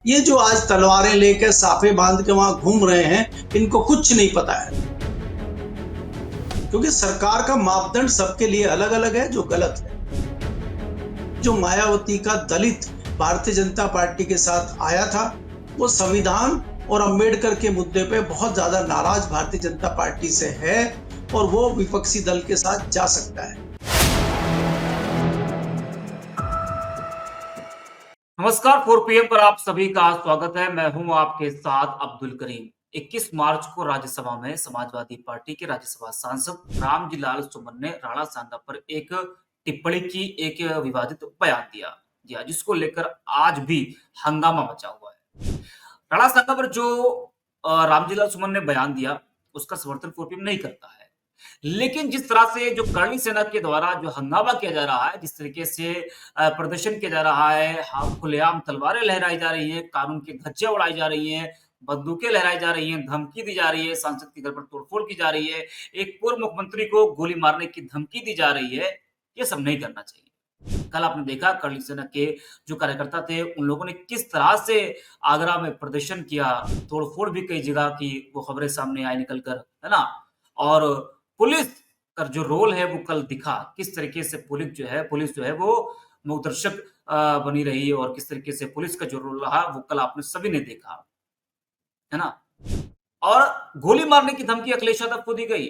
ये जो आज तलवारें लेकर साफे बांध के वहां घूम रहे हैं, इनको कुछ नहीं पता है, क्योंकि सरकार का मापदंड सबके लिए अलग अलग है, जो गलत है। जो मायावती का दलित भारतीय जनता पार्टी के साथ आया था, वो संविधान और अंबेडकर के मुद्दे पे बहुत ज्यादा नाराज भारतीय जनता पार्टी से है और वो विपक्षी दल के साथ जा सकता है। नमस्कार। 4 PM पर आप सभी का स्वागत है। मैं हूं आपके साथ अब्दुल करीम। 21 मार्च को राज्यसभा में समाजवादी पार्टी के राज्यसभा सांसद रामजी लाल सुमन ने राणा सांगा पर एक टिप्पणी की, एक विवादित बयान दिया जिसको लेकर आज भी हंगामा मचा हुआ है। राणा सांगा पर जो रामजी लाल सुमन ने बयान दिया, उसका समर्थन 4PM नहीं करता है। लेकिन जिस तरह से जो करणी सेना के द्वारा जो हंगामा किया जा रहा है, जिस तरीके से प्रदर्शन किया जा रहा है, खुलेआम तलवारें लहराई जा रही हैं, कानून की धज्जियां उड़ाई जा रही हैं, बंदूकें लहराई जा रही हैं, धमकी दी जा रही है, सांसद के घर पर तोड़फोड़ की जा रही है, एक पूर्व मुख्यमंत्री को गोली मारने की धमकी दी जा रही है, ये सब नहीं करना चाहिए। कल आपने देखा करणी सेना के जो कार्यकर्ता थे, उन लोगों ने किस तरह से आगरा में प्रदर्शन किया, तोड़फोड़ भी कई जगह की, वो खबरें सामने आई निकल कर, है ना? और पुलिस का जो रोल है वो कल दिखा, किस तरीके से पुलिस जो है वो मूकदर्शक बनी रही और किस तरीके से पुलिस का जो रोल रहा वो कल आपने सभी ने देखा, है ना? और गोली मारने की धमकी अखिलेश यादव को दी गई।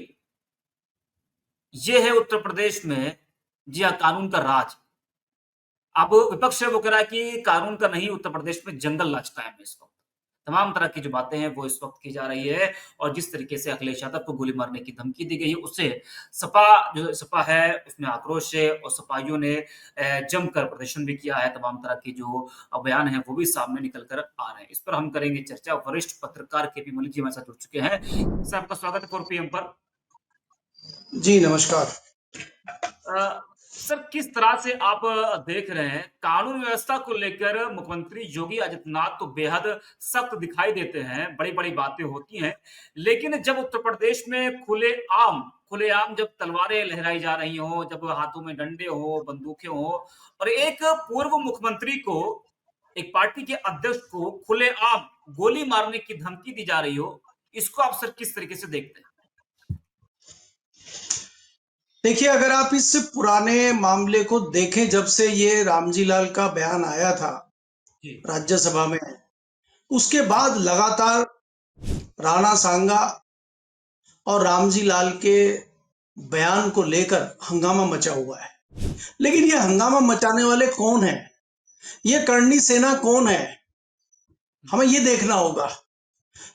ये है उत्तर प्रदेश में, जी हाँ, कानून का राज। अब विपक्ष है वो कह रहा है कि कानून का नहीं, उत्तर प्रदेश में जंगल राज कायम है इस वक़्त। तमाम तरह की जो बातें हैं वो इस वक़्त की जा रही है और जिस तरीके से अखिलेश यादव को गोली मारने की धमकी दी गई है, उससे सपा है उसमें आक्रोश है और सपाइयों ने जमकर प्रदर्शन भी किया है। तमाम तरह के जो बयान हैं वो भी सामने निकल कर आ रहे हैं। इस पर हम करेंगे चर्चा। वरिष्ठ पत्रकार केपी मलिक जी हमारे साथ जुड़ चुके हैं। सर, आपका स्वागत है 4 PM पर। जी नमस्कार। अ, सर, किस तरह से आप देख रहे हैं कानून व्यवस्था को लेकर मुख्यमंत्री योगी आदित्यनाथ तो बेहद सख्त दिखाई देते हैं, बड़ी-बड़ी बातें होती हैं, लेकिन जब उत्तर प्रदेश में खुलेआम जब तलवारें लहराई जा रही हों, जब हाथों में डंडे हों, बंदूकें हों और एक पूर्व मुख्यमंत्री को, एक पार्टी के अध्यक्ष को खुलेआम गोली मारने की धमकी दी जा रही हो, इसको आप सर किस तरीके से देखते हैं? देखिए, अगर आप इस पुराने मामले को देखें, जब से ये रामजी लाल का बयान आया था जी, राज्यसभा में, उसके जी, बाद लगातार राणा सांगा और रामजी लाल के बयान को लेकर हंगामा मचा हुआ है। लेकिन ये हंगामा मचाने वाले कौन हैं? ये करणी सेना कौन है? हमें ये देखना होगा।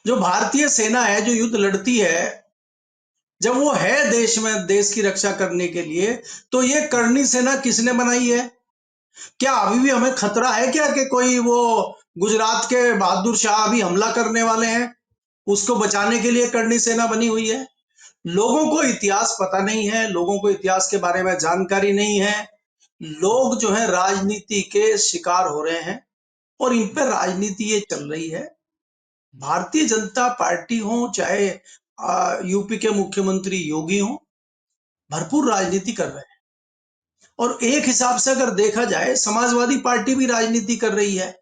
जो भारतीय सेना है, जो युद्ध लड़ती है, जब वो है देश में देश की रक्षा करने के लिए, तो ये करणी सेना किसने बनाई है? क्या अभी भी हमें खतरा है क्या कि कोई वो गुजरात के बहादुर शाह अभी हमला करने वाले हैं? उसको बचाने के लिए करणी सेना बनी हुई है। लोगों को इतिहास पता नहीं है, लोगों को इतिहास के बारे में जानकारी नहीं है। लोग जो है राजनीति के शिकार हो रहे हैं और इन पर राजनीति ये चल रही है। भारतीय जनता पार्टी हो चाहे यूपी के मुख्यमंत्री योगी हो, भरपूर राजनीति कर रहे हैं। और एक हिसाब से अगर देखा जाए, समाजवादी पार्टी भी राजनीति कर रही है,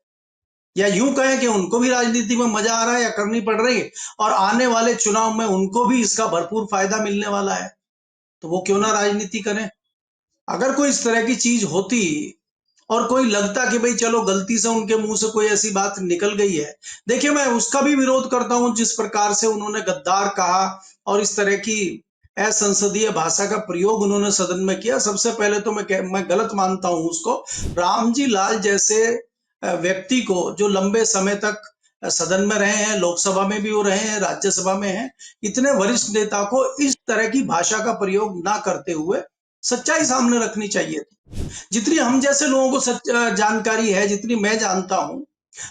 या यूं कहें कि उनको भी राजनीति में मजा आ रहा है या करनी पड़ रही है, और आने वाले चुनाव में उनको भी इसका भरपूर फायदा मिलने वाला है, तो वो क्यों ना राजनीति करें। अगर कोई इस तरह की चीज होती और कोई लगता कि भाई चलो गलती से उनके मुंह से कोई ऐसी बात निकल गई है, देखिए मैं उसका भी विरोध करता हूं जिस प्रकार से उन्होंने गद्दार कहा और इस तरह की असंसदीय भाषा का प्रयोग उन्होंने सदन में किया। सबसे पहले तो मैं गलत मानता हूं उसको। रामजी लाल जैसे व्यक्ति को, जो लंबे समय तक सदन में रहे हैं, लोकसभा में भी वो रहे हैं, राज्यसभा में हैं, इतने वरिष्ठ नेता को इस तरह की भाषा का प्रयोग ना करते हुए सच्चाई सामने रखनी चाहिए थी। जितनी हम जैसे लोगों को जानकारी है, जितनी मैं जानता हूं,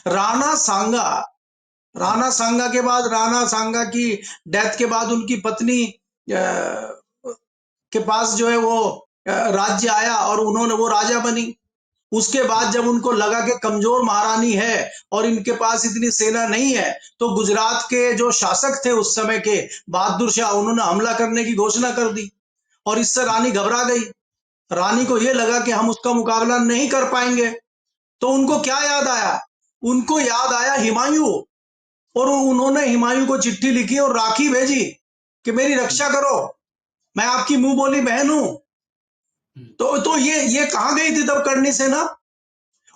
राणा सांगा राणा सांगा के बाद, राणा सांगा की डेथ के बाद उनकी पत्नी के पास जो है वो राज्य आया और उन्होंने वो राजा बनी। उसके बाद जब उनको लगा कि कमजोर महारानी है और इनके पास इतनी सेना नहीं है, तो गुजरात के जो शासक थे उस समय के, बहादुर शाह, उन्होंने हमला करने की घोषणा कर दी और इससे रानी घबरा गई। रानी को यह लगा कि हम उसका मुकाबला नहीं कर पाएंगे, तो उनको क्या याद आया? उनको याद आया हुमायूं, और उन्होंने हुमायूं को चिट्ठी लिखी और राखी भेजी कि मेरी रक्षा करो, मैं आपकी मुंह बोली बहन हूं। तो ये कहां गई थी तब करणी सेना?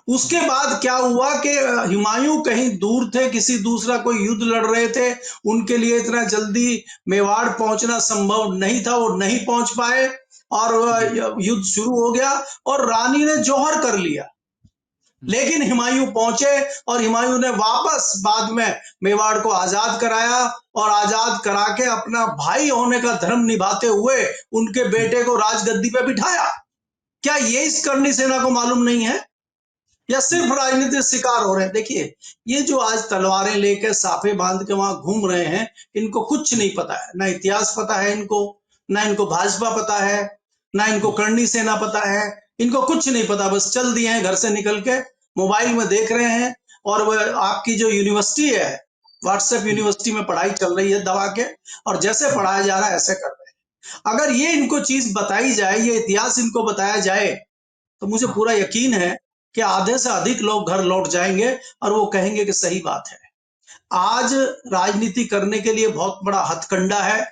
उसके बाद क्या हुआ कि हुमायूं कहीं दूर थे, किसी दूसरा कोई युद्ध लड़ रहे थे, उनके लिए इतना जल्दी मेवाड़ पहुंचना संभव नहीं था, वो नहीं पहुंच पाए और युद्ध शुरू हो गया और रानी ने जौहर कर लिया। लेकिन हुमायूं पहुंचे और हुमायूं ने वापस बाद में मेवाड़ को आजाद कराया और आजाद करा के अपना भाई होने का धर्म निभाते हुए उनके बेटे को राजगद्दी पे बिठाया। क्या ये इस करणी सेना को मालूम नहीं है, या सिर्फ राजनीतिक शिकार हो रहे हैं? देखिए, ये जो आज तलवारें लेकर साफे बांध के वहां घूम रहे हैं, इनको कुछ नहीं पता है, ना इतिहास पता है इनको, ना इनको भाजपा पता है, ना इनको करणी सेना पता है, इनको कुछ नहीं पता। बस चल दिए हैं घर से निकल के, मोबाइल में देख रहे हैं। और वह आपकी जो यूनिवर्सिटी है, व्हाट्सएप यूनिवर्सिटी में पढ़ाई चल रही है दबा के, और जैसे पढ़ाया जा रहा है ऐसे कर रहे हैं। अगर ये इनको चीज बताई जाए, ये इतिहास इनको बताया जाए, तो मुझे पूरा यकीन है कि आधे से अधिक लोग घर लौट जाएंगे और वो कहेंगे कि सही बात है। आज राजनीति करने के लिए बहुत बड़ा हथकंडा है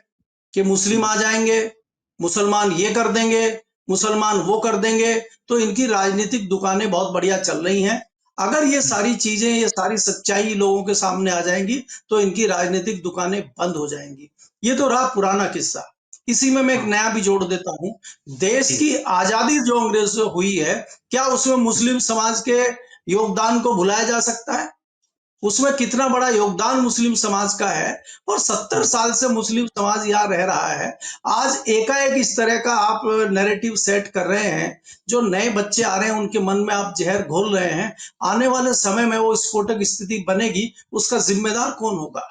कि मुस्लिम आ जाएंगे, मुसलमान ये कर देंगे, मुसलमान वो कर देंगे, तो इनकी राजनीतिक दुकानें बहुत बढ़िया चल रही हैं। अगर ये सारी चीजें, ये सारी सच्चाई लोगों के सामने आ जाएंगी, तो इनकी राजनीतिक दुकानें बंद हो जाएंगी। ये तो रहा पुराना किस्सा। इसी में मैं एक नया भी जोड़ देता हूं। देश की आजादी जो अंग्रेजों से हुई है, क्या उसमें मुस्लिम समाज के योगदान को भुलाया जा सकता है? उसमें कितना बड़ा योगदान मुस्लिम समाज का है, और 70 साल से मुस्लिम समाज यहाँ रह रहा है। आज एकाएक इस तरह का आप नैरेटिव सेट कर रहे हैं, जो नए बच्चे आ रहे हैं उनके मन में आप जहर घोल रहे हैं। आने वाले समय में वो विस्फोटक स्थिति बनेगी, उसका जिम्मेदार कौन होगा?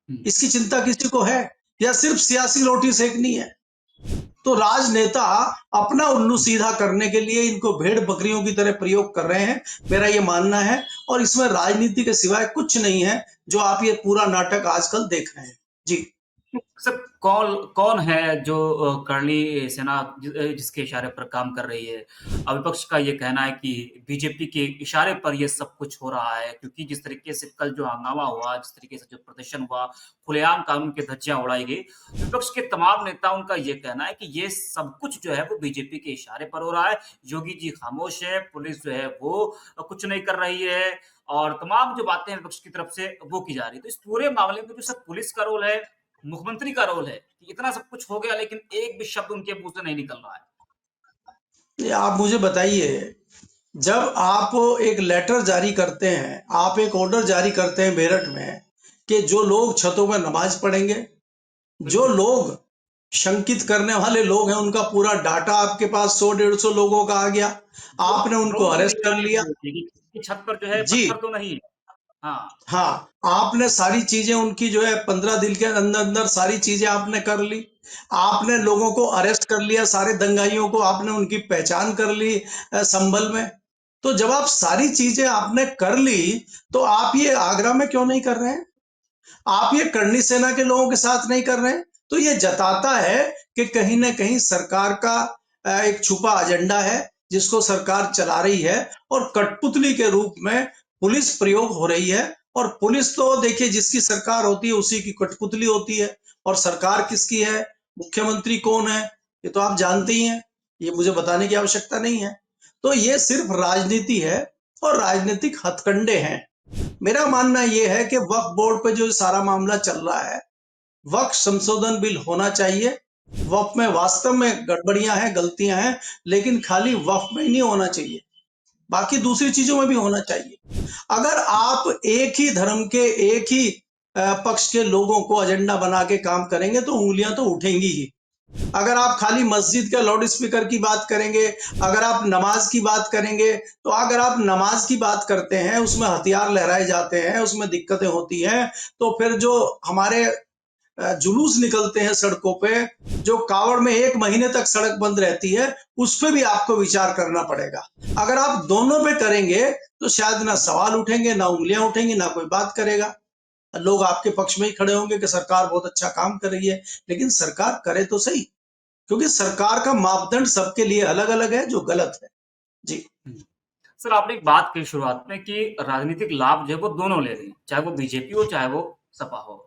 इसकी चिंता किसी को है, या सिर्फ सियासी रोटी सेकनी है? तो राजनेता अपना उल्लू सीधा करने के लिए इनको भेड़ बकरियों की तरह प्रयोग कर रहे हैं, मेरा ये मानना है। और इसमें राजनीति के सिवाय कुछ नहीं है, जो आप ये पूरा नाटक आजकल देख रहे हैं। जी। सर, कौन कौन है जो करणी सेना जिसके इशारे पर काम कर रही है? विपक्ष का ये कहना है कि बीजेपी के इशारे पर ये सब कुछ हो रहा है, क्योंकि जिस तरीके से कल जो हंगामा हुआ, जिस तरीके से जो प्रदर्शन हुआ, खुलेआम कानून की धज्जियां उड़ाई गई, विपक्ष के तमाम नेताओं का ये कहना है कि ये सब कुछ जो है वो बीजेपी के इशारे पर हो रहा है। योगी जी खामोश है, पुलिस जो है वो कुछ नहीं कर रही है, और तमाम जो बातें विपक्ष की तरफ से वो की जा रही है। तो इस पूरे मामले में जो सब पुलिस का रोल है, मुख्यमंत्री का रोल है कि इतना सब कुछ हो गया लेकिन एक भी शब्द उनके मुंह से नहीं निकल रहा है। ये आप मुझे बताइए, जब आप एक लेटर जारी करते हैं, आप एक ऑर्डर जारी करते हैं मेरठ में कि जो लोग छतों पर नमाज पढ़ेंगे, जो लोग शंकित करने वाले लोग हैं, उनका पूरा डाटा आपके पास 100-150 लोगों का आ गया, आपने उनको ड्रोन से अरेस्ट कर निगरानी लिया। हो रही है कि छत पर जो है जी पत्थर तो नहीं है। हाँ। हाँ, आपने सारी चीजें उनकी जो है 15 दिन के अंदर अंदर सारी चीजें आपने कर ली। आपने लोगों को अरेस्ट कर लिया, सारे दंगाइयों को आपने उनकी पहचान कर ली संभल में। तो जब आप सारी चीजें आपने कर ली, तो आप ये आगरा में क्यों नहीं कर रहे हैं? आप ये करणी सेना के लोगों के साथ नहीं कर रहे हैं? तो ये जताता है कि कहीं ना कहीं सरकार का एक छुपा एजेंडा है, जिसको सरकार चला रही है, और कठपुतली के रूप में पुलिस प्रयोग हो रही है। और पुलिस तो देखिए, जिसकी सरकार होती है उसी की कठपुतली होती है। और सरकार किसकी है, मुख्यमंत्री कौन है, ये तो आप जानते ही हैं, ये मुझे बताने की आवश्यकता नहीं है। तो ये सिर्फ राजनीति है और राजनीतिक हथकंडे हैं। मेरा मानना यह है कि वक्फ बोर्ड पे जो सारा मामला चल रहा है, वक्फ संशोधन बिल होना चाहिए। वक्फ में वास्तव में गड़बड़ियां हैं, गलतियां हैं, लेकिन खाली वक्फ में ही नहीं होना चाहिए, बाकी दूसरी चीजों में भी होना चाहिए। अगर आप एक ही धर्म के, एक ही पक्ष के लोगों को एजेंडा बना के काम करेंगे, तो उंगलियां तो उठेंगी ही। अगर आप खाली मस्जिद के लाउड स्पीकर की बात करेंगे, अगर आप नमाज की बात करेंगे, तो अगर आप नमाज की बात करते हैं, उसमें हथियार लहराए जाते हैं, उसमें दिक्कतें होती हैं, तो फिर जो हमारे जुलूस निकलते हैं सड़कों पे, जो कावड़ में 1 महीने तक सड़क बंद रहती है, उस पे भी आपको विचार करना पड़ेगा। अगर आप दोनों पे करेंगे, तो शायद ना सवाल उठेंगे, ना उंगलियां उठेंगी, ना कोई बात करेगा। लोग आपके पक्ष में ही खड़े होंगे कि सरकार बहुत अच्छा काम कर रही है। लेकिन सरकार करे तो सही, क्योंकि सरकार का मापदंड सबके लिए अलग अलग है, जो गलत है। जी। सर आपने एक बात कही शुरुआत में कि राजनीतिक लाभ जो है वो दोनों ले रहे हैं, चाहे वो बीजेपी हो चाहे वो सपा हो।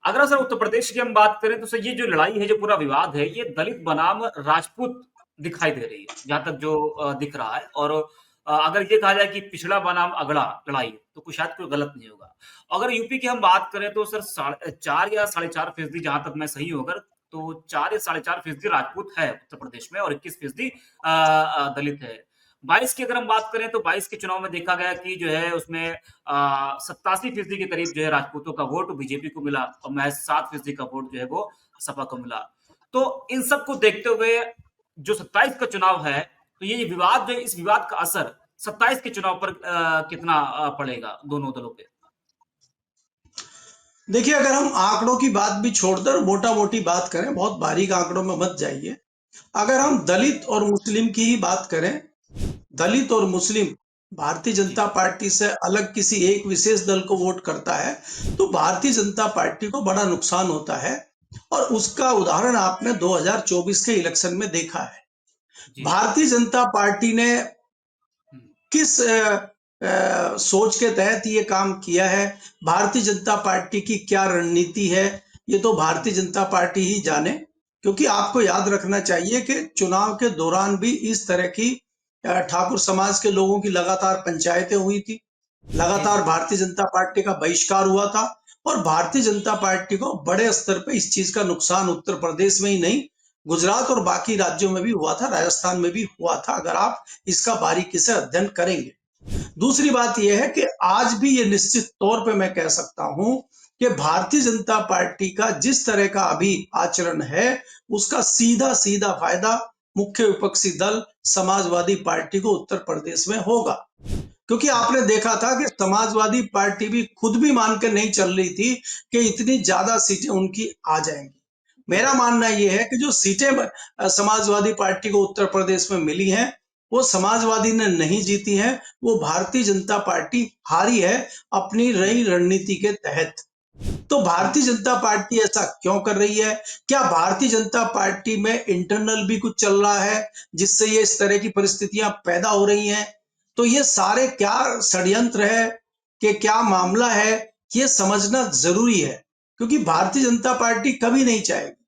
अगर सर उत्तर प्रदेश की हम बात करें तो सर ये जो लड़ाई है, जो पूरा विवाद है, ये दलित बनाम राजपूत दिखाई दे रही है, जहां तक जो दिख रहा है। और अगर ये कहा जाए कि पिछड़ा बनाम अगड़ा लड़ाई, तो कुछ शायद कोई गलत नहीं होगा। अगर यूपी की हम बात करें तो सर 4 या 4.5% जहां तक मैं सही हूं अगर, तो 4 या 4.5% राजपूत है उत्तर प्रदेश में और 21% दलित है। 22 की अगर हम बात करें तो 22 के चुनाव में देखा गया कि जो है उसमें 87% के करीब जो है राजपूतों का वोट बीजेपी को मिला और महज 7% का वोट जो है वो सपा को मिला। तो इन सब को देखते हुए जो 27 का चुनाव है, तो ये विवाद जो है, इस विवाद का असर 27 के चुनाव पर कितना पड़ेगा दोनों दलों पे? देखिए, अगर हम आंकड़ों की बात भी छोड़कर मोटा मोटी बात करें, बहुत बारीक आंकड़ों में मत जाइए। अगर हम दलित और मुस्लिम की ही बात करें, दलित और मुस्लिम भारतीय जी, जनता पार्टी से अलग किसी एक विशेष दल को वोट करता है, तो भारतीय जनता पार्टी को बड़ा नुकसान होता है। और उसका उदाहरण आपने 2024 के इलेक्शन में देखा है। जी। भारतीय जनता पार्टी ने हुँ, किस सोच के तहत ये काम किया है, भारतीय जनता पार्टी की क्या रणनीति है, ये तो हुँ, भारतीय जनता पार्टी ही जाने। क्योंकि आपको याद रखना चाहिए कि चुनाव के दौरान भी इस तरह की ठाकुर समाज के लोगों की लगातार पंचायतें हुई थी, जी, लगातार जी। भारतीय जनता पार्टी का बहिष्कार हुआ था। और भारतीय जनता पार्टी को बड़े स्तर पे इस चीज का नुकसान उत्तर प्रदेश में ही नहीं, गुजरात और बाकी राज्यों में भी हुआ था, राजस्थान में भी हुआ था, अगर आप इसका बारीकी से अध्ययन करेंगे। दूसरी बात यह है कि आज भी ये निश्चित तौर पे मैं कह सकता हूं कि भारतीय जनता पार्टी का जिस तरह का अभी आचरण है, उसका सीधा सीधा फायदा मुख्य विपक्षी दल समाजवादी पार्टी को उत्तर प्रदेश में होगा। क्योंकि हुँ, आपने देखा था कि समाजवादी पार्टी भी खुद भी मान के नहीं चल रही थी कि इतनी ज्यादा सीटें उनकी आ जाएंगी। मेरा जी, मानना यह है कि जो सीटें समाजवादी पार्टी को उत्तर प्रदेश में मिली हैं, वो समाजवादी ने नहीं जीती हैं, वो भारतीय जनता पार्टी हारी है अपनी हुँ, नई रणनीति के तहत। तो हुँ, भारतीय जनता पार्टी ऐसा क्यों कर रही है? क्या भारतीय जनता पार्टी में इंटरनल भी कुछ चल रहा है जिससे ये इस तरह की परिस्थितियां पैदा हो रही हैं? तो ये सारे क्या षड्यंत्र है कि क्या मामला है, ये समझना जरूरी है। क्योंकि भारतीय जनता पार्टी कभी नहीं चाहेगी,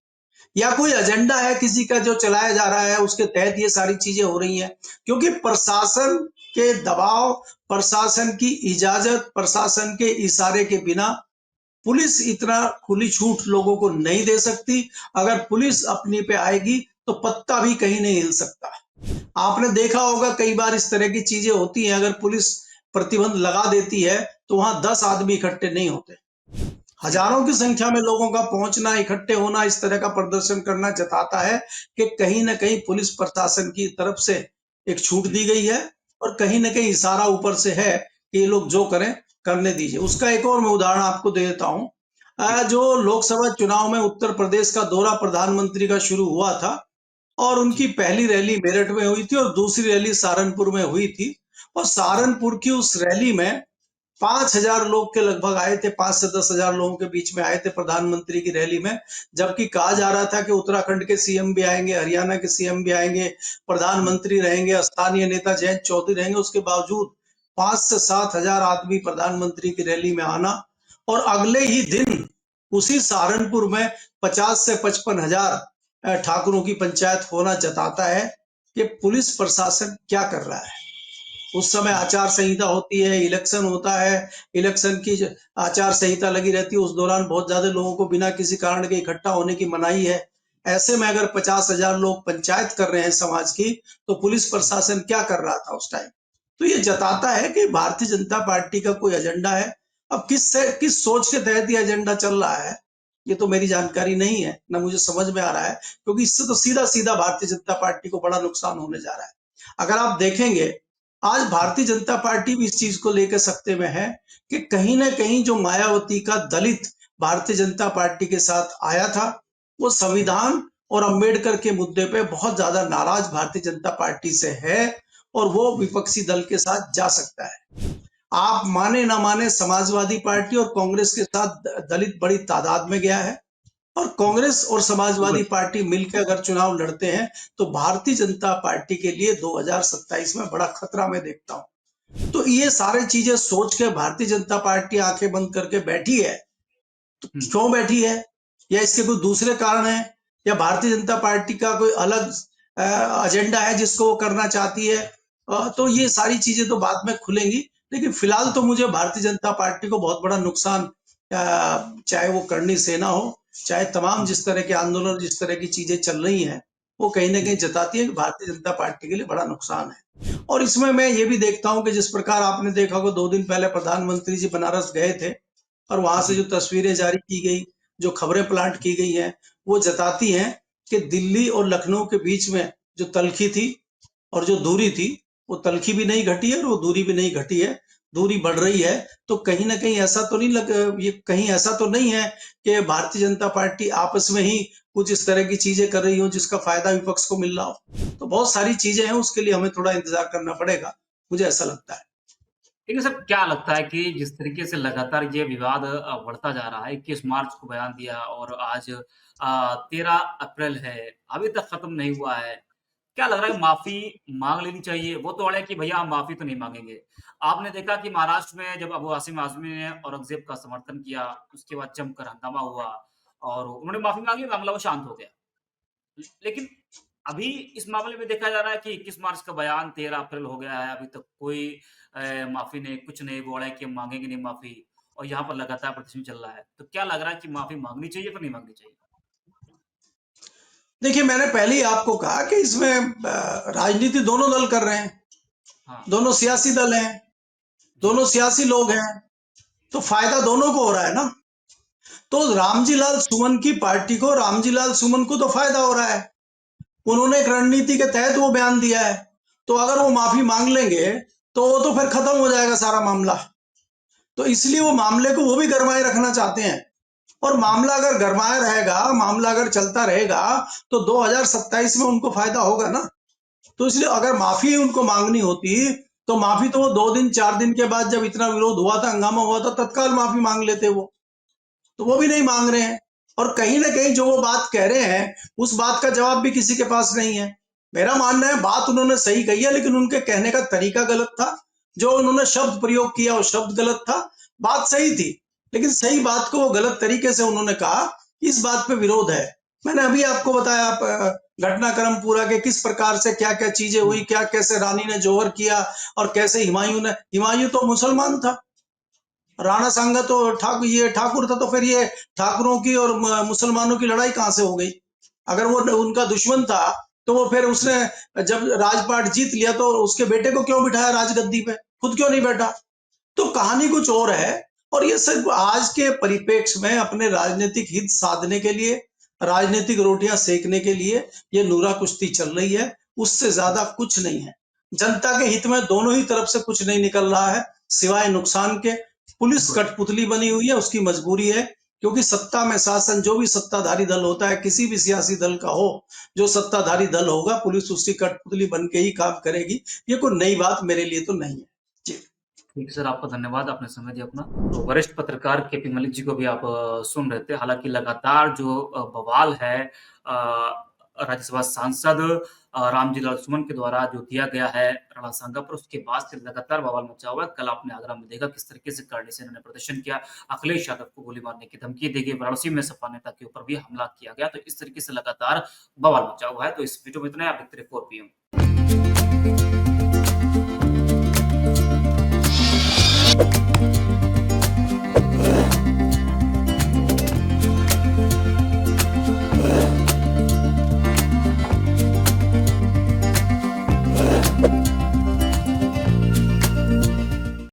या कोई एजेंडा है किसी का जो चलाया जा रहा है, उसके तहत ये सारी चीजें हो रही हैं। क्योंकि प्रशासन के दबाव, प्रशासन की इजाजत, प्रशासन के इशारे के बिना पुलिस इतना खुली छूट लोगों को नहीं दे सकती। अगर पुलिस अपनी पे आएगी तो पत्ता भी कहीं नहीं हिल सकता। आपने देखा होगा कई बार इस तरह की चीजें होती हैं, अगर पुलिस प्रतिबंध लगा देती है तो वहां 10 आदमी इकट्ठे नहीं होते, जी। हजारों की संख्या में लोगों का पहुंचना, इकट्ठे होना, इस तरह का प्रदर्शन करना जताता है कि कहीं ना कहीं पुलिस प्रशासन की तरफ से एक छूट हुँ, दी गई है और कहीं ना कहीं इशारा ऊपर से है कि ये लोग जो करें करने दीजिए। उसका एक और मैं उदाहरण आपको दे देता हूं। जी, जो लोकसभा चुनाव में उत्तर प्रदेश का दौरा प्रधानमंत्री का शुरू हुआ था और उनकी जी, पहली रैली मेरठ में हुई थी और दूसरी रैली सहारनपुर में हुई थी। और जी, सहारनपुर की उस रैली में 5,000 लोग के लगभग आए थे, 5 से 10,000 लोगों के बीच में आए थे प्रधानमंत्री की रैली में। जबकि कहा जा रहा था कि उत्तराखंड के सीएम भी आएंगे, हरियाणा के सीएम भी आएंगे, हुँ, प्रधानमंत्री रहेंगे, स्थानीय नेता जयंत चौधरी रहेंगे। उसके बावजूद 5 से 7,000 आदमी प्रधानमंत्री की रैली में आना और अगले ही दिन उसी सहारनपुर में 50 से 55,000 ठाकुरों की पंचायत होना जताता है कि पुलिस प्रशासन क्या कर रहा है। उस समय हुँ, आचार संहिता होती है, इलेक्शन होता है, इलेक्शन की आचार संहिता लगी रहती है, उस दौरान बहुत ज्यादा लोगों को बिना किसी कारण के इकट्ठा होने की मनाही है। ऐसे में अगर 50,000 लोग पंचायत कर रहे हैं समाज की, तो पुलिस हुँ, प्रशासन क्या कर रहा था उस टाइम? तो ये हुँ, जताता है कि भारतीय जनता पार्टी का कोई एजेंडा है। अब किस सोच के तहत ये एजेंडा चल रहा है, ये तो मेरी जानकारी नहीं है, ना मुझे समझ में आ रहा है। क्योंकि इससे तो सीधा सीधा भारतीय जनता पार्टी को बड़ा नुकसान होने जा रहा है। अगर आप देखेंगे, आज हुँ, भारतीय जनता पार्टी भी इस चीज को लेकर सकते में है कि कहीं ना कहीं जो मायावती का दलित भारतीय जनता पार्टी के साथ आया था, वो हुँ, संविधान और अंबेडकर के मुद्दे पे बहुत ज्यादा नाराज भारतीय जनता पार्टी से है और वो हुँ, विपक्षी दल के साथ जा सकता है। आप माने ना माने, समाजवादी पार्टी और कांग्रेस के साथ दलित बड़ी तादाद में गया है। और कांग्रेस और समाजवादी पार्टी मिलकर अगर चुनाव लड़ते हैं तो भारतीय जनता पार्टी के लिए 2027 में बड़ा खतरा मैं देखता हूं। तो ये सारी चीजें सोच के भारतीय जनता पार्टी आंखें बंद करके बैठी है। तो क्यों बैठी है, या इसके कोई दूसरे कारण है, या भारतीय जनता पार्टी का कोई अलग एजेंडा है जिसको वो करना चाहती है, तो ये सारी चीजें तो बाद में खुलेंगी। लेकिन फिलहाल तो मुझे भारतीय जनता पार्टी को बहुत बड़ा नुकसान, चाहे वो करणी सेना हो, चाहे तमाम जिस तरह के आंदोलन, जिस तरह की चीजें चल रही हैं, वो कहीं ना कहीं जताती है कि भारतीय जनता पार्टी के लिए बड़ा नुकसान है। और इसमें मैं ये भी देखता हूं कि जिस प्रकार आपने देखा होगा 2 दिन पहले प्रधानमंत्री जी बनारस गए थे और वहां से जी, जो तस्वीरें जारी की गई, जो खबरें प्लांट की गई हैं, वो जताती हैं कि दिल्ली और लखनऊ के बीच में जो तलखी थी और जो दूरी थी, वो तलखी भी नहीं घटी है और वो दूरी भी नहीं घटी है, दूरी बढ़ रही है। तो कहीं ना कहीं ऐसा तो नहीं ये कहीं ऐसा तो नहीं है कि भारतीय जनता पार्टी आपस में ही कुछ इस तरह की चीजें कर रही हो जिसका फायदा विपक्ष को मिल रहा हो। तो बहुत सारी चीजें हैं, उसके लिए हमें थोड़ा इंतजार करना पड़ेगा, मुझे ऐसा लगता है। लेकिन सर क्या लगता है कि जिस तरीके से लगातार ये विवाद बढ़ता जा रहा है, 21 मार्च को बयान दिया और आज 13 अप्रैल है, अभी तक खत्म नहीं हुआ है। क्या लग रहा है माफ़ी माँग लेनी चाहिए? वो तो अड़ा है कि भैया हम माफ़ी तो नहीं माँगेंगे। आपने देखा कि महाराष्ट्र में जब अबू आसिम आज़मी ने औरंगज़ेब का समर्थन किया, उसके बाद जमकर हंगामा हुआ और उन्होंने माफ़ी माँगी, मामला वो शांत हो गया। लेकिन अभी इस मामले में देखा जा रहा है कि 21 मार्च का बयान 13 अप्रैल हो गया है, अभी तक कोई माफ़ी नहीं, कुछ नहीं बोला है कि हम माँगेंगे नहीं माफ़ी और यहाँ पर लगातार प्रदर्शन चल रहा है। तो क्या लग रहा है कि माफ़ी माँगनी चाहिए फिर नहीं माँगनी चाहिए? देखिए, मैंने पहले ही आपको कहा कि इसमें राजनीति दोनों दल कर रहे हैं, हाँ, दोनों सियासी दल हैं, जी। दोनों सियासी लोग हैं, तो फायदा दोनों को हो रहा है ना। तो रामजी लाल सुमन की पार्टी को, रामजी लाल सुमन को तो फायदा हो रहा है, उन्होंने एक रणनीति के तहत वो बयान दिया है। तो अगर वो माफी मांग लेंगे तो वो तो फिर खत्म हो जाएगा सारा मामला। तो इसलिए वो मामले को वो भी गरमाए रखना चाहते हैं। और मामला अगर गरमाया रहेगा, मामला अगर चलता रहेगा, तो 2027 में उनको फायदा होगा ना। तो इसलिए अगर माफी उनको मांगनी होती तो माफी तो वो 2 दिन 4 दिन के बाद जब इतना विरोध हुआ था, हंगामा हुआ था, तत्काल माफी मांग लेते वो। तो वो भी नहीं मांग रहे हैं। और कहीं ना कहीं जो वो बात कह रहे हैं, उस बात का जवाब भी किसी के पास नहीं है। मेरा मानना है बात उन्होंने सही कही है, लेकिन उनके कहने का तरीका गलत था। जो उन्होंने शब्द प्रयोग किया वो शब्द गलत था। बात सही थी, लेकिन सही बात को वो गलत तरीके से उन्होंने कहा। इस बात पे विरोध है। मैंने अभी आपको बताया घटनाक्रम पूरा के किस प्रकार से क्या क्या चीजें हुई, हुँ, क्या कैसे रानी ने जौहर किया और कैसे हुमायूं तो मुसलमान था। राणा सांगा तो ये ठाकुर था। तो फिर ये ठाकुरों की और मुसलमानों की लड़ाई कहां से हो गई? अगर वो उनका दुश्मन था तो वो फिर उसने जब राजपाट जीत लिया तो उसके बेटे को क्यों बिठाया राजगद्दी पे, खुद क्यों नहीं बैठा? तो कहानी कुछ और है। और ये सिर्फ आज के परिप्रेक्ष्य में अपने राजनीतिक हित साधने के लिए, राजनीतिक रोटियां सेकने के लिए ये नूरा कुश्ती चल रही है, उससे ज्यादा कुछ नहीं है। जनता के हित में दोनों ही तरफ से कुछ नहीं निकल रहा है सिवाय नुकसान के। पुलिस बिल्कुल। कठपुतली बनी हुई है, उसकी मजबूरी है, क्योंकि सत्ता में शासन जो भी सत्ताधारी दल होता है, किसी भी सियासी दल का हो, जो सत्ताधारी दल होगा, पुलिस उसकी कठपुतली बन के ही काम करेगी। ये कोई नई बात मेरे लिए तो नहीं है। जी। ठीक है सर, आपका धन्यवाद, आपने समय दिया अपना। तो वरिष्ठ पत्रकार केपी मलिक जी को भी आप सुन रहे थे। हालाँकि लगातार जो बवाल है राज्यसभा सांसद रामजी लाल सुमन के द्वारा जो दिया गया है राणा सांगा पर, उसके बाद से लगातार बवाल मचा हुआ है। कल आपने आगरा में देखा किस तरीके से करनी सेना ने प्रदर्शन किया, अखिलेश यादव को गोली मारने की धमकी दी गई, वाराणसी में सपा नेता के ऊपर भी हमला किया गया। तो इस तरीके से लगातार बवाल मचा हुआ है। तो इस वीडियो में इतना ही, आप देखते रहिए 4 पीएम।